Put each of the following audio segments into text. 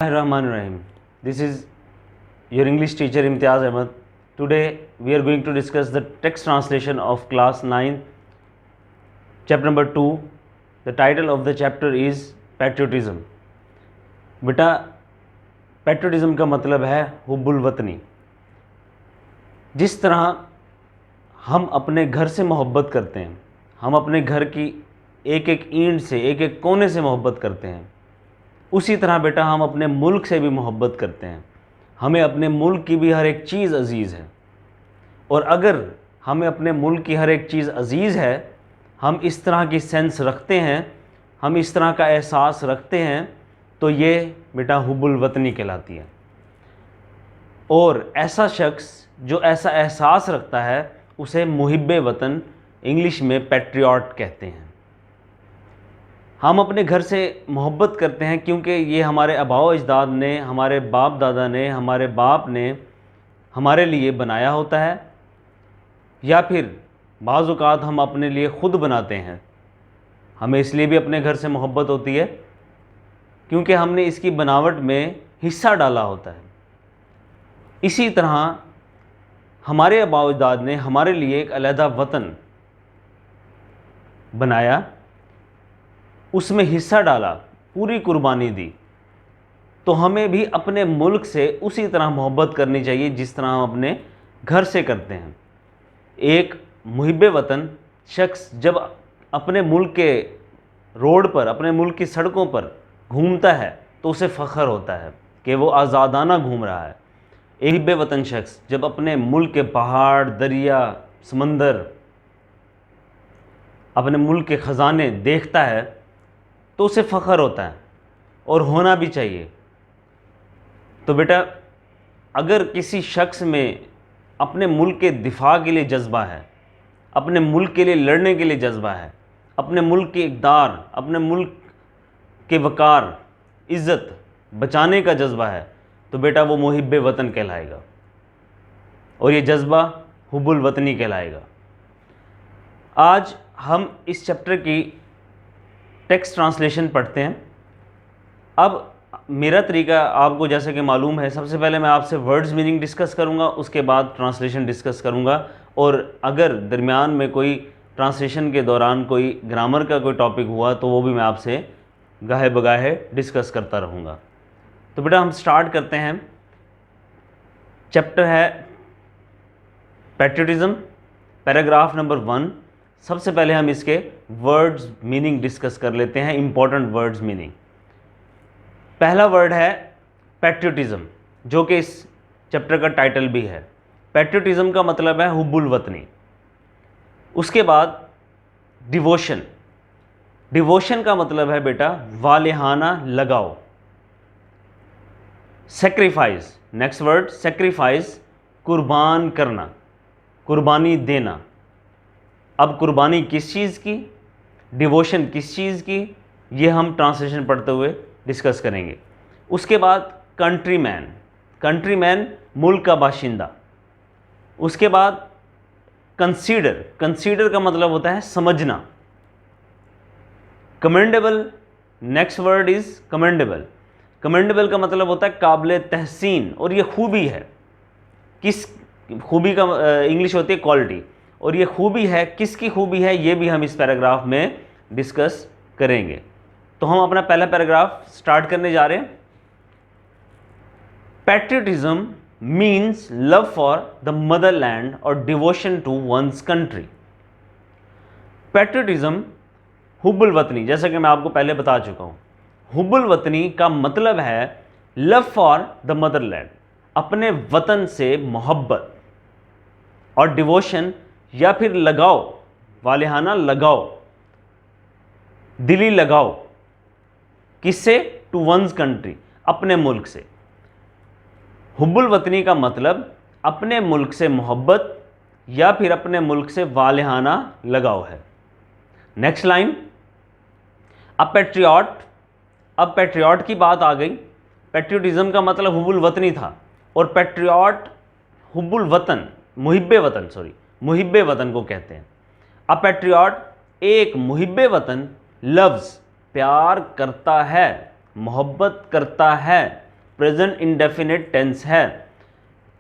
Bismillahirrahmanirrahim. This is your English teacher Imtiaz Ahmed. Today we are going to discuss the text translation of class 9, chapter number 2. The title of the chapter is Patriotism. बेटा patriotism का मतलब है हुब्बुल वतनी। जिस तरह हम अपने घर से मोहब्बत करते हैं, हम अपने घर की एक एक ईंट से, एक एक कोने से मोहब्बत करते हैं, उसी तरह बेटा हम अपने मुल्क से भी मोहब्बत करते हैं। हमें अपने मुल्क की भी हर एक चीज़ अज़ीज़ है, और अगर हमें अपने मुल्क की हर एक चीज़ अज़ीज़ है, हम इस तरह की सेंस रखते हैं, हम इस तरह का एहसास रखते हैं, तो ये बेटा हुब्बुल वतनी कहलाती है। और ऐसा शख्स जो ऐसा एहसास रखता है उसे मुहिब्बे वतन, इंग्लिश में पैट्रियट कहते हैं। हम अपने घर से मोहब्बत करते हैं क्योंकि ये हमारे आबाओ अजदाद ने, हमारे बाप दादा ने, हमारे बाप ने हमारे लिए बनाया होता है, या फिर बाज़ औक़ात हम अपने लिए ख़ुद बनाते हैं। हमें इसलिए भी अपने घर से मोहब्बत होती है क्योंकि हमने इसकी बनावट में हिस्सा डाला होता है। इसी तरह हमारे आबाओ अजदाद ने हमारे लिए एक अलहदा वतन बनाया, उसमें हिस्सा डाला, पूरी कुर्बानी दी, तो हमें भी अपने मुल्क से उसी तरह मोहब्बत करनी चाहिए जिस तरह हम अपने घर से करते हैं। एक मुहिब्बे वतन शख्स जब अपने मुल्क के रोड पर, अपने मुल्क की सड़कों पर घूमता है तो उसे फ़ख्र होता है कि वो आज़ादाना घूम रहा है। एक मुहिब्बे वतन शख्स जब अपने मुल्क के पहाड़, दरिया, समंदर, अपने मुल्क के ख़जाने देखता है तो उसे फ़ख्र होता है, और होना भी चाहिए। तो बेटा अगर किसी शख्स में अपने मुल्क के दिफा के लिए जज्बा है, अपने मुल्क के लिए लड़ने के लिए जज्बा है, अपने मुल्क की इक़दार, अपने मुल्क के वक़ार, इज़्ज़त बचाने का जज्बा है, तो बेटा वो मुहिब्बे वतन कहलाएगा, और ये जज्बा हुब्बुल वतनी कहलाएगा। आज हम इस चैप्टर की टेक्स्ट ट्रांसलेशन पढ़ते हैं। अब मेरा तरीका आपको जैसे कि मालूम है, सबसे पहले मैं आपसे वर्ड्स मीनिंग डिस्कस करूंगा, उसके बाद ट्रांसलेशन डिस्कस करूंगा, और अगर दरमियान में कोई ट्रांसलेशन के दौरान कोई ग्रामर का कोई टॉपिक हुआ तो वो भी मैं आपसे गाहे बगाहे डिस्कस करता रहूँगा। तो बेटा हम स्टार्ट करते हैं। चैप्टर है पैट्रियोटिज्म, पैराग्राफ नंबर 1। सबसे पहले हम इसके वर्ड्स मीनिंग डिस्कस कर लेते हैं, इंपॉर्टेंट वर्ड्स मीनिंग। पहला वर्ड है पैट्रियोटिज्म, जो कि इस चैप्टर का टाइटल भी है। पैट्रियोटिज्म का मतलब है हुब्बुल वतनी। उसके बाद डिवोशन, डिवोशन का मतलब है बेटा वालिहाना लगाओ। सेक्रीफाइस, नेक्स्ट वर्ड सेक्रीफाइस, कुर्बान करना, कुर्बानी देना। अब कुर्बानी किस चीज़ की, डिवोशन किस चीज़ की, ये हम ट्रांसलेशन पढ़ते हुए डिस्कस करेंगे। उसके बाद कंट्रीमैन, कंट्रीमैन मुल्क का बाशिंदा। उसके बाद कंसीडर, कंसीडर का मतलब होता है समझना। Commendable, next word is commendable. Commendable का मतलब होता है काबिल तहसीन, और ये खूबी है। किस खूबी का इंग्लिश होती है क्वालिटी, और ये खूबी है, किसकी खूबी है ये भी हम इस पैराग्राफ में डिस्कस करेंगे। तो हम अपना पहला पैराग्राफ स्टार्ट करने जा रहे हैं। Patriotism means love for the motherland और devotion to one's country. Patriotism हुब्बुल वतनी, जैसा कि मैं आपको पहले बता चुका हूं, हुब्बुल वतनी का मतलब है लव फॉर द मदरलैंड, अपने वतन से मोहब्बत, और डिवोशन या फिर लगाओ, वालिहाना लगाओ, दिली लगाओ, किससे, टू वंस कंट्री, अपने मुल्क से। हुब्बुल वतनी का मतलब अपने मुल्क से मोहब्बत या फिर अपने मुल्क से वालिहाना लगाओ है। नेक्स्ट लाइन, अ पैट्रियट। अब पैट्रियट की बात आ गई। पैट्रियोटिज्म का मतलब हुब्बुल वतनी था, और पैट्रियट हुब्बुल वतन, मुहिब्बे वतन, सॉरी, मुहिब्बे वतन को कहते हैं। अ पैट्रियट, एक मुहिब्बे वतन, लव्स, प्यार करता है, मोहब्बत करता है, प्रेजेंट इंडेफिनिट टेंस है।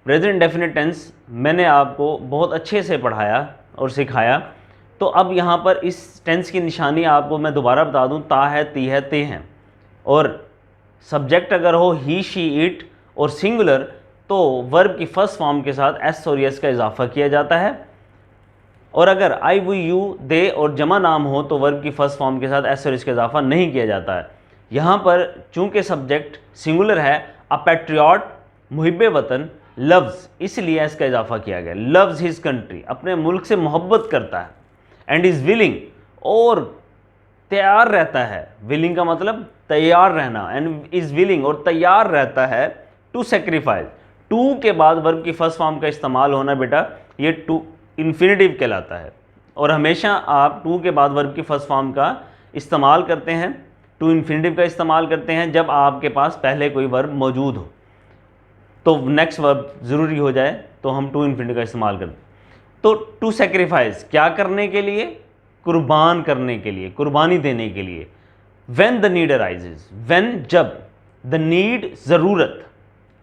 प्रेजेंट इंडेफिनिट टेंस मैंने आपको बहुत अच्छे से पढ़ाया और सिखाया। तो अब यहाँ पर इस टेंस की निशानी आपको मैं दोबारा बता दूँ, ता है, ती है, ते हैं। और सब्जेक्ट अगर हो ही, शी, इट और सिंगुलर तो वर्ब की फर्स्ट फॉर्म के साथ एस और यस का इजाफा किया जाता है। और अगर आई, वी, यू, दे और जमा नाम हो तो वर्ब की फर्स्ट फॉर्म के साथ एस और इसका इजाफा नहीं किया जाता है। यहाँ पर चूंकि सब्जेक्ट सिंगुलर है, अ पैट्रियट मुहिब्बे वतन लव्स, इसलिए एस का इजाफा किया गया। लव्स हिज कंट्री, अपने मुल्क से मोहब्बत करता है। एंड इज़ विलिंग, और तैयार रहता है। विलिंग का मतलब तैयार रहना, एंड इज़ विलिंग और तैयार रहता है टू सेक्रीफाइस। टू के बाद वर्ब की फर्स्ट फॉर्म का इस्तेमाल होना बेटा, ये टू इन्फिनेटिव कहलाता है। और हमेशा आप टू के बाद वर्ब की फर्स्ट फॉर्म का इस्तेमाल करते हैं, टू इन्फिनेटिव का इस्तेमाल करते हैं जब आपके पास पहले कोई वर्ब मौजूद हो, तो नेक्स्ट वर्ब ज़रूरी हो जाए तो हम टू इन्फिनेटिव का इस्तेमाल करते हैं। तो टू सेक्रीफाइस क्या करने के लिए? कुर्बान करने के लिए, कुर्बानी देने के लिए। When the need arises, when जब, द नीड ज़रूरत,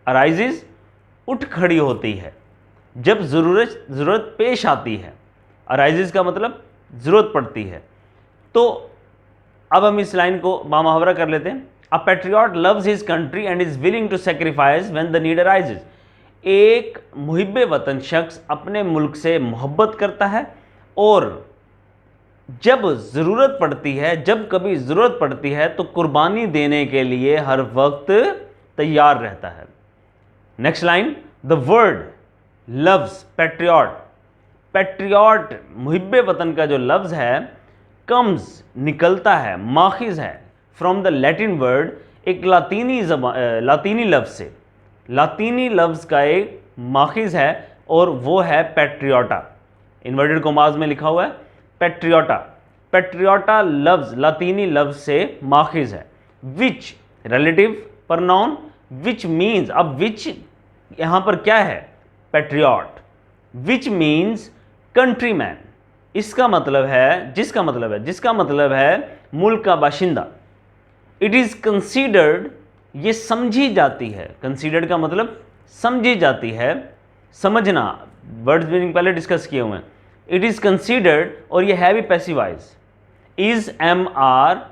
अराइजेज उठ खड़ी होती है, जब ज़रूरत पेश आती है। अराइजेज का मतलब ज़रूरत पड़ती है। तो अब हम इस लाइन को बामुहावरा कर लेते हैं। A patriot loves his country and is willing to sacrifice when the need arises. एक मुहिब्बे वतन शख्स अपने मुल्क से मोहब्बत करता है और जब ज़रूरत पड़ती है, जब कभी ज़रूरत पड़ती है तो कुर्बानी देने के लिए हर वक्त तैयार रहता है। Next line, the word loves patriot, patriot मुहिब्बे वतन का जो लफ्ज़ है, कम्स निकलता है, माखिज है, फ्रॉम द लैटिन वर्ड, एक लातीनी लफ्ज़ से। लातीनी लफ्ज़ का एक माखिज है और वो है पैट्रियोटा। इन्वर्टेड कोमास में लिखा हुआ है पैट्रियोटा। पैट्रियोटा लफ्ज़ लातीनी लफ्ज़ से माखिज है। विच रिलेटिव प्रोनाउन, विच मीन्स, अब विच यहाँ पर क्या है? पैट्रियट। विच मीन्स कंट्रीमैन, इसका मतलब है, जिसका मतलब है मुल्क का बाशिंदा। इट इज़ कंसीडर्ड, ये समझी जाती है। कंसीडर्ड का मतलब समझी जाती है, समझना। वर्ड्स मीनिंग पहले डिस्कस किए हुए हैं। इट इज़ कंसीडर्ड, और ये है भी पैसिवाइज। इज़, एम, आर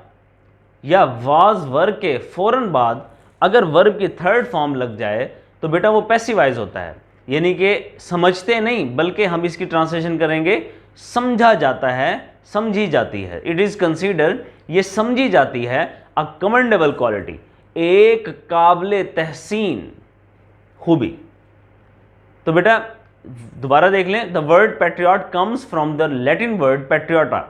या वाज वर्ब के फ़ौरन बाद अगर वर्ब की थर्ड फॉर्म लग जाए तो बेटा वो पैसिवाइज होता है, यानी कि समझते नहीं, बल्कि हम इसकी ट्रांसलेशन करेंगे समझा जाता है, समझी जाती है। इट इज़ कंसीडर्ड, ये समझी जाती है, अ कमेंडेबल क्वालिटी, एक काबिल तहसीन खूबी। तो बेटा दोबारा देख लें, the word patriot comes from the Latin word patriota.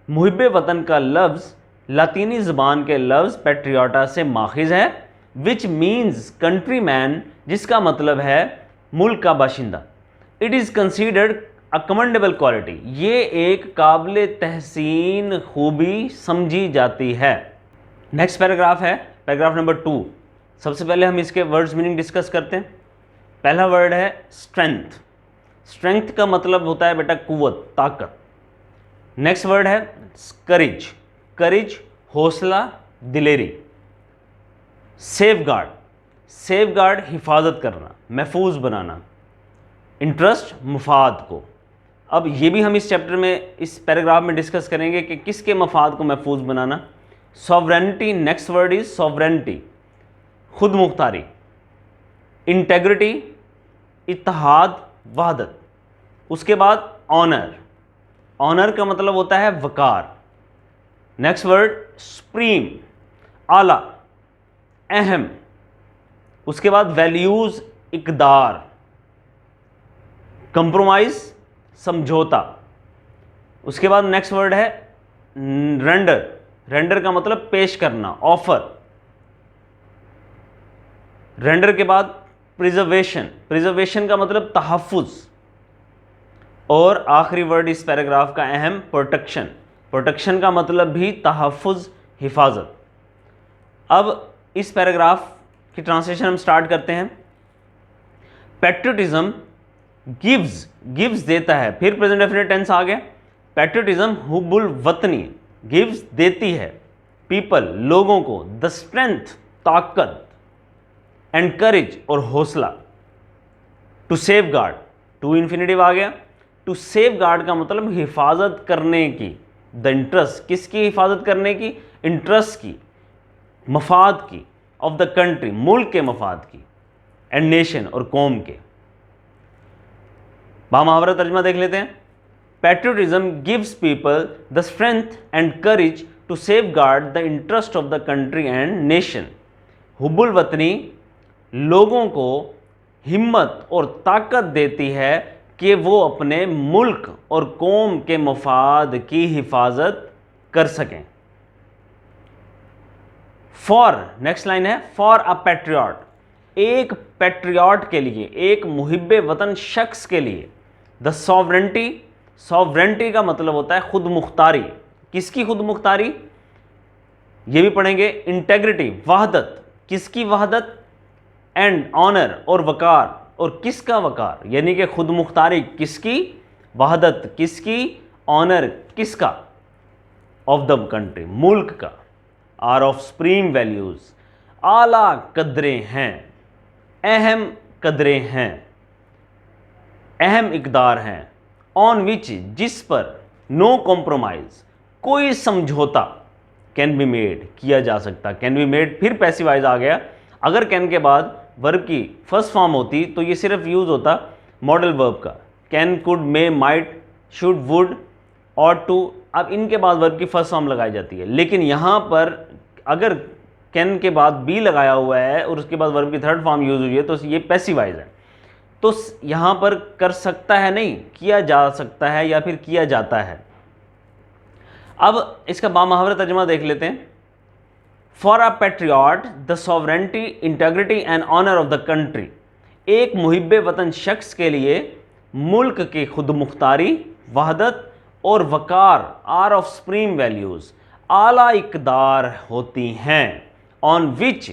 मुहिब्बे वतन का लफ्ज़ लातीनी ज़बान के लफ्ज़ पैट्रियोटा से माखिज है। विच मीन्स कंट्री मैन, जिसका मतलब है मुल्क का बाशिंदा। It is considered a commendable quality, ये एक काबिल तहसीन खूबी समझी जाती है। नेक्स्ट पैराग्राफ है पैराग्राफ नंबर 2। सबसे पहले हम इसके वर्ड्स मीनिंग डिस्कस करते हैं। पहला वर्ड है स्ट्रेंथ। स्ट्रेंथ का मतलब होता है बेटा कुव्वत, ताकत। नेक्स्ट वर्ड है करेज। करेज हौसला, दिलेरी। सेफगार्ड, सेफगार्ड हिफाजत करना, महफूज बनाना। इंटरेस्ट मुफाद को। अब ये भी हम इस चैप्टर में, इस पैराग्राफ में डिस्कस करेंगे कि किसके मफाद को महफूज बनाना। Sovereignty, next word is sovereignty, खुद मुख्तारी। इंटेग्रिटी, इत्तेहाद, वहदत। उसके बाद ऑनर, ऑनर का मतलब होता है वकार। नेक्स्ट वर्ड सुप्रीम, आला, अहम। उसके बाद वैल्यूज, इकदार। कंप्रोमाइज, समझौता। उसके बाद नेक्स्ट वर्ड है रेंडर। रेंडर का मतलब पेश करना, ऑफर। रेंडर के बाद प्रिजर्वेशन। प्रिजर्वेशन का मतलब तहफ़्फ़ुज़। और आखिरी वर्ड इस पैराग्राफ का अहम, प्रोटेक्शन। प्रोटेक्शन का मतलब भी तहफ़्फ़ुज़, हिफाजत। अब इस पैराग्राफ की ट्रांसलेशन हम स्टार्ट करते हैं। पैट्रियटिज्म गिव्स, गिव्स देता है, फिर प्रेजेंट डेफिनेट टेंस आ गया। पैट्रियटिज्म हुब्बुल वतनी, गिव्स देती है, पीपल लोगों को, द स्ट्रेंथ ताकत, एंड करेज और हौसला, to safeguard, to infinitive आ गया। टू सेव गार्ड का मतलब हिफाजत करने की, द इंटरेस्ट, किसकी हिफाजत करने की, इंटरेस्ट की, मफाद की, ऑफ द कंट्री, मुल्क के मफाद की, एंड नेशन और कौम के। बामुहावरा तर्जमा देख लेते हैं। Patriotism gives people the strength and courage to safeguard the interest of the country and nation. हुब्बुल वतनी लोगों को हिम्मत और ताकत देती है कि वो अपने मुल्क और कौम के मफाद की हिफाजत कर सकें। फॉर, नेक्स्ट लाइन है, फॉर अ पैट्रियट, एक पैट्रियट के लिए, एक मुहिब्बे वतन शख्स के लिए, द सॉवरेंटी, सॉवरेंटी का मतलब होता है खुद मुख्तारी। किसकी खुद मुख्तारी, ये भी पढ़ेंगे। इंटेग्रिटी, वहदत, किसकी वहदत, एंड ऑनर और वकार, और किसका वकार, यानी कि खुद मुख्तारी किसकी, वहदत किसकी, ऑनर किसका, ऑफ द कंट्री, मुल्क का, आर ऑफ सुप्रीम वैल्यूज, आला कदरें हैं, अहम कदरें हैं, अहम इकदार हैं, ऑन विच, जिस पर, नो कॉम्प्रोमाइज, कोई समझौता, कैन बी मेड, किया जा सकता, कैन बी मेड फिर पैसिवाइज आ गया। अगर कैन के बाद वर्ब की फर्स्ट फॉर्म होती तो ये सिर्फ यूज होता मॉडल वर्ब का, can, could, may, might, should, would, ought to. अब इनके बाद वर्ब की फर्स्ट फॉर्म लगाई जाती है, लेकिन यहाँ पर अगर कैन के बाद बी लगाया हुआ है और उसके बाद वर्ब की थर्ड फॉर्म यूज हुई है तो ये पैसिवाइज है। तो यहाँ पर कर सकता है नहीं, किया जा सकता है या फिर किया जाता है। अब इसका बामुहावरा तर्जुमा देख लेते हैं। For a patriot the sovereignty, integrity and honour of the country, एक मुहिब्बे वतन शख्स के लिए मुल्क की खुद मुख्तारी, वहदत और वकार, आर ऑफ सुप्रीम वैल्यूज, आला इकदार होती हैं, on which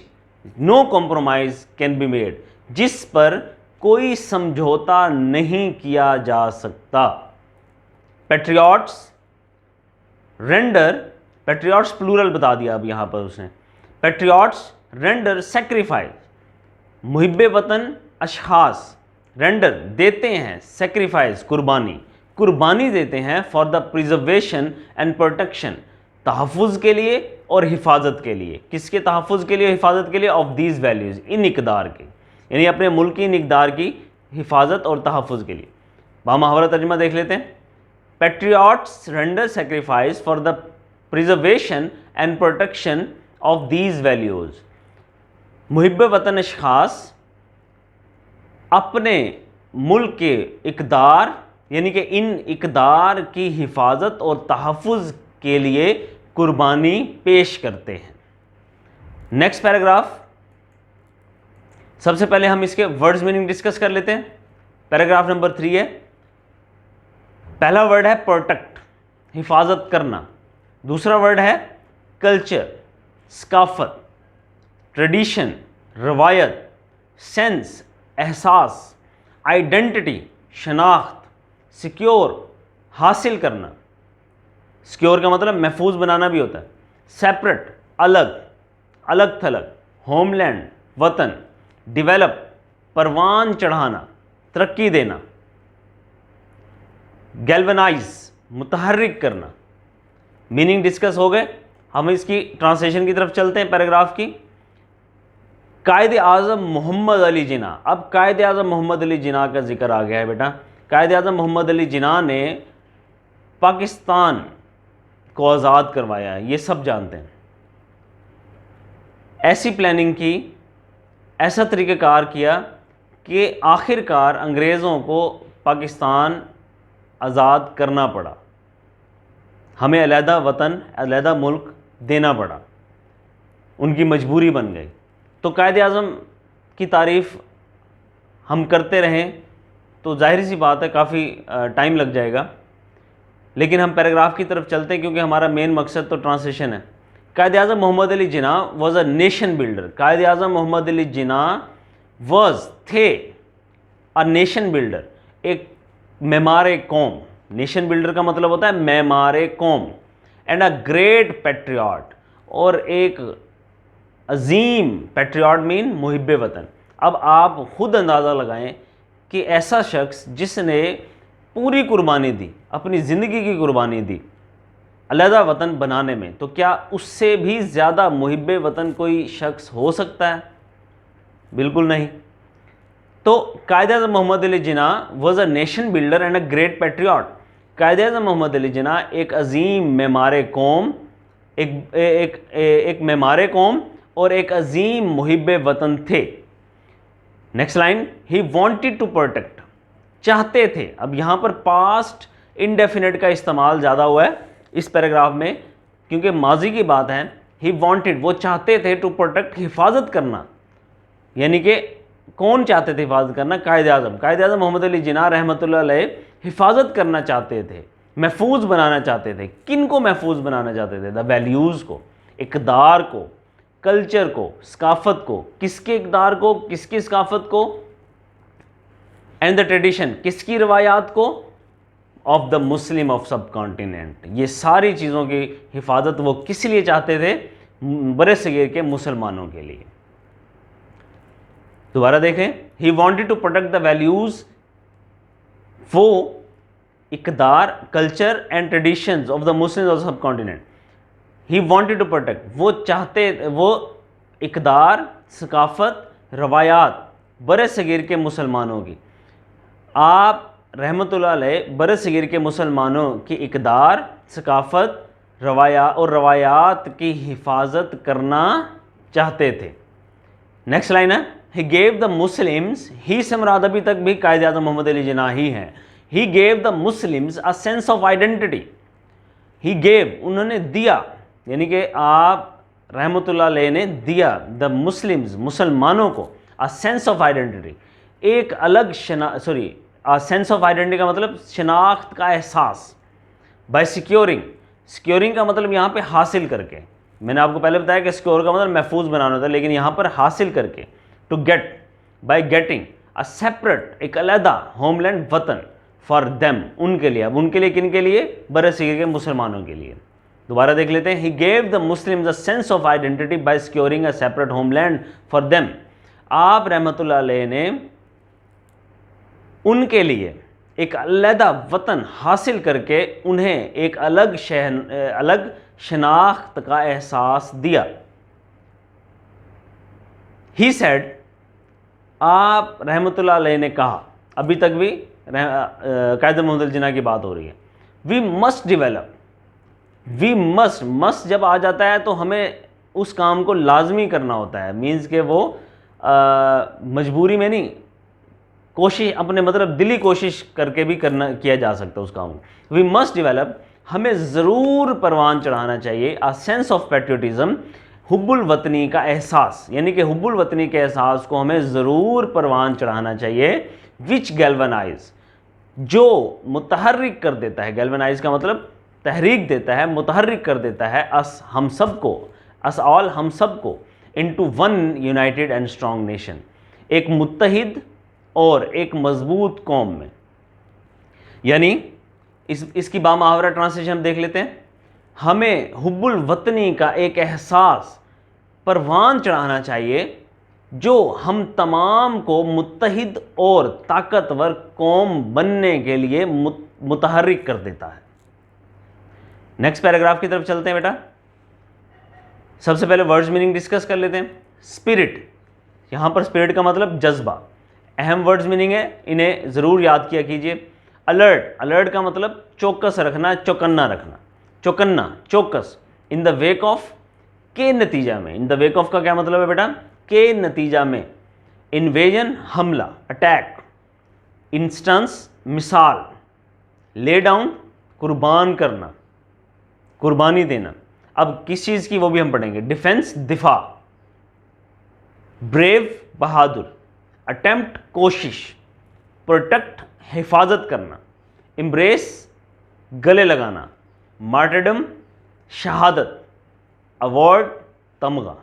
no compromise can be made, जिस पर कोई समझौता नहीं किया जा सकता। पैट्रियट्स रेंडर, पैट्रियट्स प्लूरल बता दिया अब यहाँ पर उसने, पैट्रियट्स रेंडर सेक्रीफाइस, मुहिब्बे वतन अशखास, रेंडर देते हैं, सेक्रीफाइस कुर्बानी, कुर्बानी देते हैं, for the preservation and protection, तहफ़्फ़ुज़ के लिए और हिफाजत के लिए, किसके तहफ़्फ़ुज़ के लिए, हिफाजत के लिए, ऑफ दीज वैल्यूज़, इन इकदार के, यानी अपने मुल्क की इन इकदार की हिफाजत और तहफ़्फ़ुज़ के लिए। बामुहावरा तर्जुमा देख लेते हैं। Patriots render sacrifice for the preservation and protection of these values, मुहिब्बे वतन अशखास अपने मुल्क के इकदार, यानी कि इन इकदार की हिफाजत और तहफ़्फ़ुज़ के लिए कुर्बानी पेश करते हैं। नेक्स्ट पैराग्राफ, सबसे पहले हम इसके वर्ड्स मीनिंग डिस्कस कर लेते हैं। पैराग्राफ नंबर 3 है। पहला वर्ड है प्रोटेक्ट, हिफाजत करना। दूसरा वर्ड है कल्चर, सकाफत, ट्रेडिशन, रवायत, सेंस, एहसास, आइडेंटिटी, शनाख्त, सिक्योर, हासिल करना। सिक्योर का मतलब महफूज बनाना भी होता है। सेपरेट, अलग, अलग थलग, होमलैंड, वतन, डेवलप, परवान चढ़ाना, तरक्की देना, गैल्वनाइज, मुतहर्रिक करना। मीनिंग डिस्कस हो गए, हम इसकी ट्रांसलेशन की तरफ चलते हैं पैराग्राफ की। कायद आज़म मोहम्मद अली जिन्ना, अब कायद आज़म मोहम्मद अली जिन्ना का जिक्र आ गया है बेटा। कायद आज़म मोहम्मद अली जिन्ना ने पाकिस्तान को आज़ाद करवाया है, ये सब जानते हैं। ऐसी प्लानिंग की, ऐसा तरीक़ाकार किया कि आखिरकार अंग्रेज़ों को पाकिस्तान आज़ाद करना पड़ा, हमें अलहदा वतन, अलहदा मुल्क देना पड़ा, उनकी मजबूरी बन गई। तो कायद आज़म की तारीफ़ हम करते रहें तो जाहिर सी बात है काफ़ी टाइम लग जाएगा, लेकिन हम पैराग्राफ की तरफ चलते हैं क्योंकि हमारा मेन मकसद तो ट्रांसलेशन है। Quaid Azam Mohammad Ali Jinnah was a nation builder. Quaid Azam Mohammad Ali Jinnah was, थे, अ नेशन बिल्डर, एक मेमार कौम। नेशन बिल्डर का मतलब होता है मेमार कौम। एंड अ ग्रेट पैट्रियट, और एक अजीम पैट्रियट मीन मुहिब्बे वतन। अब आप खुद अंदाज़ा लगाएं कि ऐसा शख्स जिसने पूरी कुर्बानी दी, अपनी ज़िंदगी की कुर्बानी दी अलहदा वतन बनाने में, तो क्या उससे भी ज़्यादा मुहिब्बे वतन कोई शख्स हो सकता है? बिल्कुल नहीं। तो Quaid-e-Azam Mohammad Ali Jinnah was a nation builder and a great patriot. Quaid-e-Azam Mohammad Ali Jinnah एक अजीम मेमार कौम, एक मेमार कौम और एक अजीम मुहिब्बे वतन थे। Next line, he wanted to protect, चाहते थे। अब यहाँ पर पास्ट इनडेफिनेट का इस्तेमाल ज़्यादा हुआ है इस पैराग्राफ में, क्योंकि माजी की बात है। ही वॉन्टेड, वो चाहते थे, टू प्रोटेक्ट, हिफाजत करना। यानी कि कौन चाहते थे हिफाजत करना? कायद-ए-आज़म मोहम्मद अली जिन्ना रहमतुल्लाह अलैह हिफाजत करना चाहते थे, महफूज बनाना चाहते थे। किन को महफूज बनाना चाहते थे? द वैल्यूज़ को, इक़दार को, कल्चर को, सकाफ़त को। किसके इक़दार को, किसकी सकाफ़त को? एंड द ट्रेडिशन, किसकी रवायात को? ऑफ द मुस्लिम ऑफ सब कॉन्टिनेंट। ये सारी चीज़ों की हिफाजत वो किस लिए चाहते थे? बरसगीर के मुसलमानों के लिए। दोबारा देखें, he wanted to protect the values, वो इक़दार, culture and traditions of the Muslims of subcontinent. He wanted to protect, वो चाहते, वो इक़दार, सकाफ़त, रवायात बरसगीर के मुसलमानों की। आप रहमतुल्लाह अलैह बरसगीर के मुसलमानों की इक़दार, सकाफ़त, रवायात की हिफाजत करना चाहते थे। नेक्स्ट लाइन है, ही गेव द मुस्लिम्स, ही से मुराद अभी तक भी कायद-ए-आज़म मोहम्मद अली जिन्ना ही हैं। He gave the Muslims a sense of identity. He gave, उन्होंने दिया, यानी कि आप रहमतुल्लाह अलैह ने दिया द मुस्लिम्स, मुसलमानों को, अ सेंस ऑफ आइडेंटिटी, एक अलग सेंस ऑफ आइडेंटिटी का मतलब शनाख्त का एहसास। बाय सिक्योरिंग का मतलब यहाँ पे हासिल करके। मैंने आपको पहले बताया कि सिक्योर का मतलब महफूज बनाना होता है, लेकिन यहाँ पर हासिल करके। To get, by getting a separate, एक अलहदा होमलैंड, वतन, फॉर देम, उनके लिए। अब उनके लिए किन के लिए? बरसगीर के मुसलमानों के लिए। दोबारा देख लेते हैं, he gave the Muslims a sense of identity by securing a separate homeland for them. आप रहमतुल्लाह अलैह ने उनके लिए एक अलहदा वतन हासिल करके उन्हें एक अलग शनाख्त का एहसास दिया। ही सेड, आप रहमतुल्लाह अलैह ने कहा, अभी तक भी कायद-ए-आज़म मोहम्मद अली जिन्ना की बात हो रही है। We must develop, we must जब आ जाता है तो हमें उस काम को लाजमी करना होता है। मीन्स के वो मजबूरी में नहीं, कोशिश, अपने मतलब दिली कोशिश करके भी किया जा सकता है उस काम को। वी मस्ट डेवलप, हमें ज़रूर परवान चढ़ाना चाहिए अ सेंस ऑफ पैट्रियटिज़म, हुब्बुल वतनी का एहसास, यानी कि हुब्बुल वतनी के एहसास को हमें ज़रूर परवान चढ़ाना चाहिए। विच गैल्वनाइज, जो मुतहर्रिक कर देता है। गैल्वनाइज का मतलब तहरीक देता है, मुतहर्रिक कर देता है। अस, हम सब को, अस ऑल, हम सब को, into one United and strong nation, एक मुत्तहिद और एक मजबूत कौम में। यानी इसकी बामुहावरा ट्रांसलेशन हम देख लेते हैं। हमें हुब्बुल वतनी का एक एहसास परवान चढ़ाना चाहिए जो हम तमाम को मुत्तहिद और ताकतवर कौम बनने के लिए मुतहर्रिक कर देता है। नेक्स्ट पैराग्राफ की तरफ चलते हैं बेटा। सबसे पहले वर्ड्स मीनिंग डिस्कस कर लेते हैं। स्पिरिट, यहाँ पर स्पिरिट का मतलब जज्बा, अहम वर्ड्स मीनिंग है, इन्हें ज़रूर याद किया कीजिए। अलर्ट का मतलब चौकस रखना, चौकन्ना रखना, चौकन्ना, चौकस। इन द वेक ऑफ, के नतीजा में। इन द वेक ऑफ का क्या मतलब है बेटा? के नतीजा में। इन्वेजन, हमला, अटैक। इंस्टेंस, मिसाल। ले डाउन, कुर्बान करना, कुर्बानी देना। अब किस चीज़ की वो भी हम पढ़ेंगे। डिफेंस, दिफा। ब्रेव, बहादुर। अटेम्प्ट, कोशिश। प्रोटेक्ट, हिफाजत करना। एम्ब्रेस, गले लगाना। मार्टरडम, शहादत। अवार्ड, तमगा।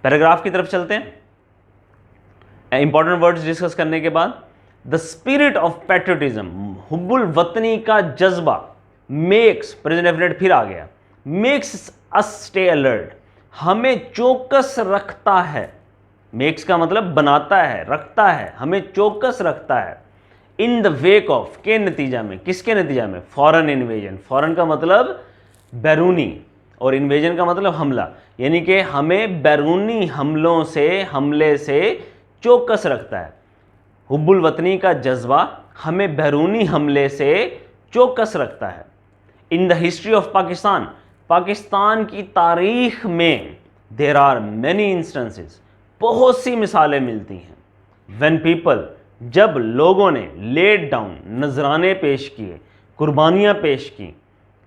पैराग्राफ की तरफ चलते हैं। इंपॉर्टेंट वर्ड्स डिस्कस करने के बाद, द स्पिरिट ऑफ पैट्रियटिज्म, हुब्बुल वतनी का जज्बा, मेक्स, प्रेजेंट डेफिनेट फिर आ गया, मेक्स अस स्टे अलर्ट, हमें चौकस रखता है। मेक्स का मतलब बनाता है, रखता है, हमें चौकस रखता है। इन द वेक ऑफ, के नतीजा में, किसके नतीजा में? Foreign invasion. फॉरेन का मतलब बैरूनी और इन्वेजन का मतलब हमला, यानी कि हमें बैरूनी हमले से चौकस रखता है। हुब्बुल वतनी का जज्बा हमें बैरूनी हमले से चौकस रखता है। In the history of Pakistan, Pakistan की तारीख में देर आर मैनी इंस्टेंसेस, बहुत सी मिसालें मिलती हैं। व्हेन पीपल, जब लोगों ने लेड डाउन, नजराने पेश किए, कुर्बानियाँ पेश की,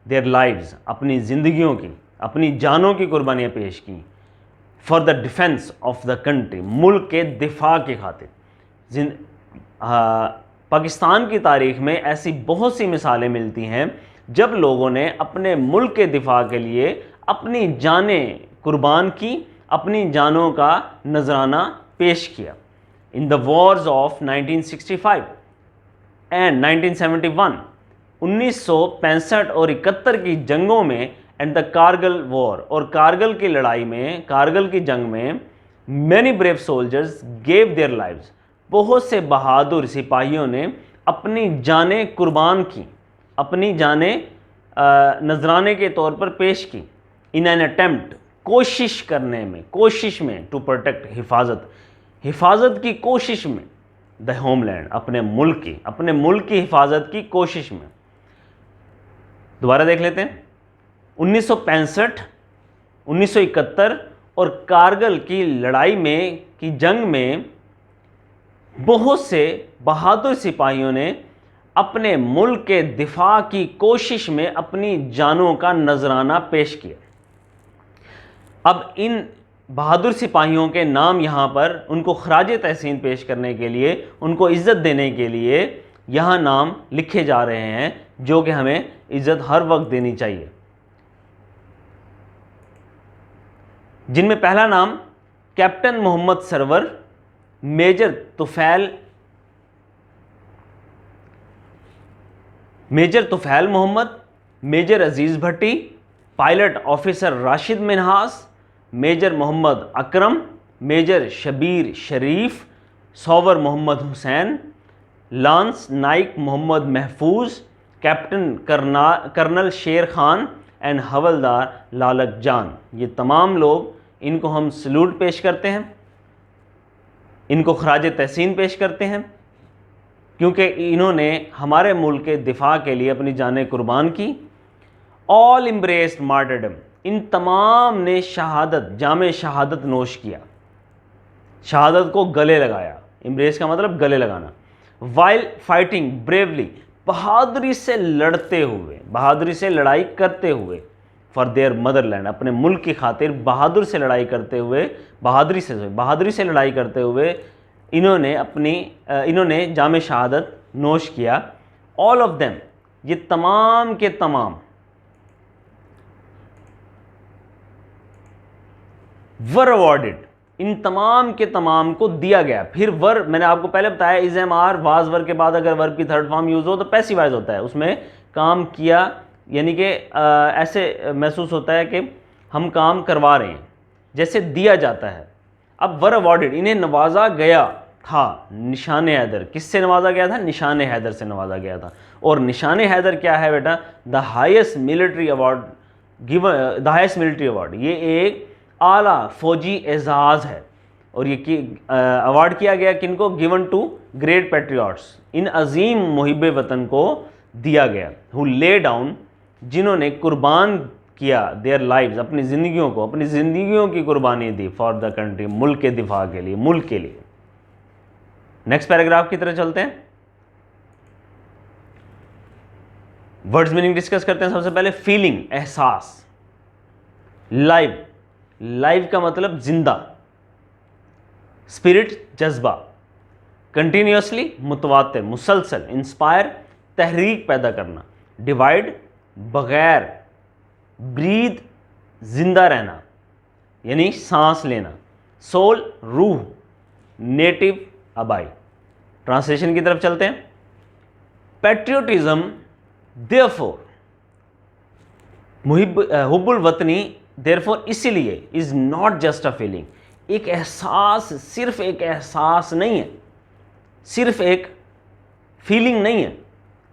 देयर लाइव्स, अपनी ज़िंदगियों की, अपनी जानों की कुर्बानियाँ पेश की, for the defence of the country, मुल्क के दिफा की खातिर। पाकिस्तान की तारीख में ऐसी बहुत सी मिसालें मिलती हैं जब लोगों ने अपने मुल्क के दिफा के लिए अपनी जानें कुर्बान की, अपनी जानों का नजराना पेश किया। In the Wars of 1965 and 1971, 1965 और 71 की जंगों में, एंड द कारगिल वॉर, और कारगिल की लड़ाई में, कारगिल की जंग में, many brave soldiers gave their lives, बहुत से बहादुर सिपाहियों ने अपनी जानें कुर्बान की, अपनी जानें नजराने के तौर पर पेश की। इन एन अटेम्प्ट, कोशिश करने में, कोशिश में, टू प्रोटेक्ट, हिफाजत की कोशिश में, द होमलैंड, अपने मुल्क की हिफाजत की कोशिश में। दोबारा देख लेते हैं। 1965, 1971 और कारगिल की लड़ाई में, की जंग में, बहुत से बहादुर सिपाहियों ने अपने मुल्क के दिफा की कोशिश में अपनी जानों का नजराना पेश किया। अब इन बहादुर सिपाहियों के नाम यहाँ पर, उनको खराज तहसीन पेश करने के लिए, उनको इज़्ज़त देने के लिए यहाँ नाम लिखे जा रहे हैं, जो कि हमें इज़्ज़त हर वक्त देनी चाहिए। जिनमें पहला नाम captain Mohammad Sarwar, major Tufail Mohammad, major Aziz Bhatti, pilot officer Rashid Minhas, major Mohammad Akram, major Shabbir Sharif, sowar Mohammad Hussain, lance naik Mohammad Mahfuz, captain colonel शेर खान एंड हवलदार लालक जान। ये तमाम लोग, इनको हम सल्यूट पेश करते हैं, इनको खराज तहसीन पेश करते हैं, क्योंकि इन्होंने हमारे मुल्क के दिफा के लिए अपनी जानें कुर्बान की। ऑल एम्ब्रेस्ड मार्टरडम, इन तमाम ने शहादत, जामे शहादत नोश किया, शहादत को गले लगाया। एम्ब्रेस का मतलब गले लगाना। वाइल फाइटिंग ब्रेवली, बहादुरी से लड़ते हुए, बहादुरी से लड़ाई करते हुए, फॉर देयर मदरलैंड, अपने मुल्क की खातिर बहादुर से लड़ाई करते हुए, बहादुरी से लड़ाई करते हुए इन्होंने जामे शहादत नोश किया। ऑल ऑफ देम, ये तमाम के तमाम, वर अवॉर्डेड, इन तमाम के तमाम को दिया गया। फिर वर, मैंने आपको पहले बताया, is am are, was verb के बाद अगर वर्ब की थर्ड फॉर्म यूज हो तो पैसिवाइज होता है, उसमें काम किया, यानी कि ऐसे महसूस होता है कि हम काम करवा रहे हैं, जैसे दिया जाता है। अब वर अवॉर्डेड, इन्हें नवाजा गया था, निशान हैदर, किससे नवाजा गया था? निशान हैदर से नवाजा गया था। और निशान हैदर क्या है बेटा? The highest military award given, the highest military award, ये एक आला फौजी एजाज़ है। और ये अवार्ड किया गया किनको? गिवन टू ग्रेट पैट्रियट्स, इन अजीम मुहिब वतन को दिया गया। हु ले डाउन, जिन्होंने कुर्बान किया, देयर लाइव्स, अपनी ज़िंदगियों की कुर्बानी दी, फॉर द कंट्री, मुल्क के दिफा के लिए, मुल्क के लिए। नेक्स्ट पैराग्राफ की तरह चलते हैं, वर्ड्स मीनिंग डिस्कस करते हैं। सबसे पहले फीलिंग, एहसास। लाइव, लाइव का मतलब जिंदा। स्पिरिट, जज्बा। कंटिन्यूसली, मुतवातिर, मुसलसल। इंस्पायर, तहरीक पैदा करना। डिवाइड, बगैर। ब्रीद, जिंदा रहना यानी सांस लेना। सोल, रूह। नेटिव, आबाई। ट्रांसलेशन की तरफ चलते हैं। पैट्रियोटिज्म, देयरफॉर, हुब्बुल वतनी देयरफॉर इसीलिए is not just a feeling, एक एहसास सिर्फ एक एहसास नहीं है, सिर्फ एक फीलिंग नहीं है,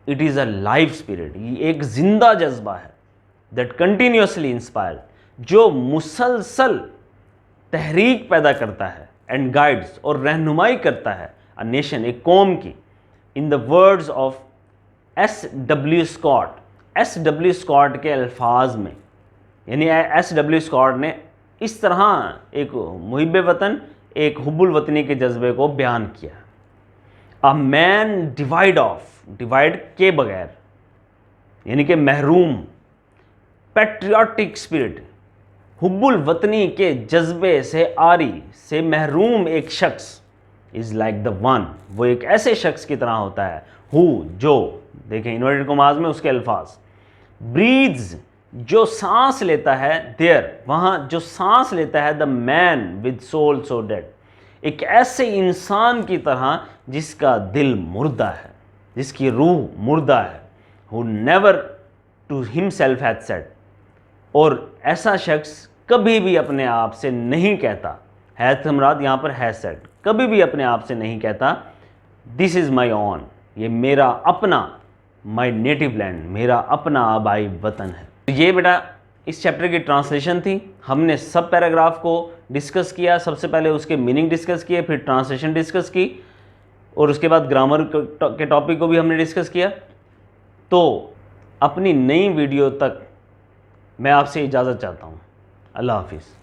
it is a life spirit, ये एक जिंदा जज्बा है दैट कंटिन्यूसली इंस्पायर, जो मुसलसल तहरीक पैदा करता है एंड गाइड्स और रहनुमाई करता है अ नेशन, एक कौम की, in the words of S.W. Scott. S.W. Scott के अल्फाज में, यानी S.W. स्कॉट ने इस तरह एक मुहिब वतन, एक हुब्बुल वतनी के जज्बे को बयान किया। A man divide of, divide के बगैर यानी कि महरूम, पैट्रियाटिक स्पिरिट, हुब्बुल वतनी के जज्बे से आरी से महरूम एक शख्स, इज़ लाइक द वन, वो एक ऐसे शख्स की तरह होता है, हु, जो, देखें इन्वर्टेड कॉमास में उसके अल्फाज, ब्रीथ्स, जो सांस लेता है, देयर, वहाँ जो सांस लेता है, the man with soul so dead, एक ऐसे इंसान की तरह जिसका दिल मुर्दा है, जिसकी रूह मुर्दा है, who never to himself had said, और ऐसा शख्स कभी भी अपने आप से नहीं कहता, है मुराद यहाँ पर है सेड, कभी भी अपने आप से नहीं कहता दिस इज़ माई ओन, ये मेरा अपना, माई नेटिव लैंड, मेरा अपना आबाई वतन है। तो ये बेटा इस चैप्टर की ट्रांसलेशन थी। हमने सब पैराग्राफ को डिस्कस किया, सबसे पहले उसके मीनिंग डिस्कस किए, फिर ट्रांसलेशन डिस्कस की, और उसके बाद ग्रामर के टॉपिक को भी हमने डिस्कस किया। तो अपनी नई वीडियो तक मैं आपसे इजाज़त चाहता हूँ। अल्लाह हाफिज़।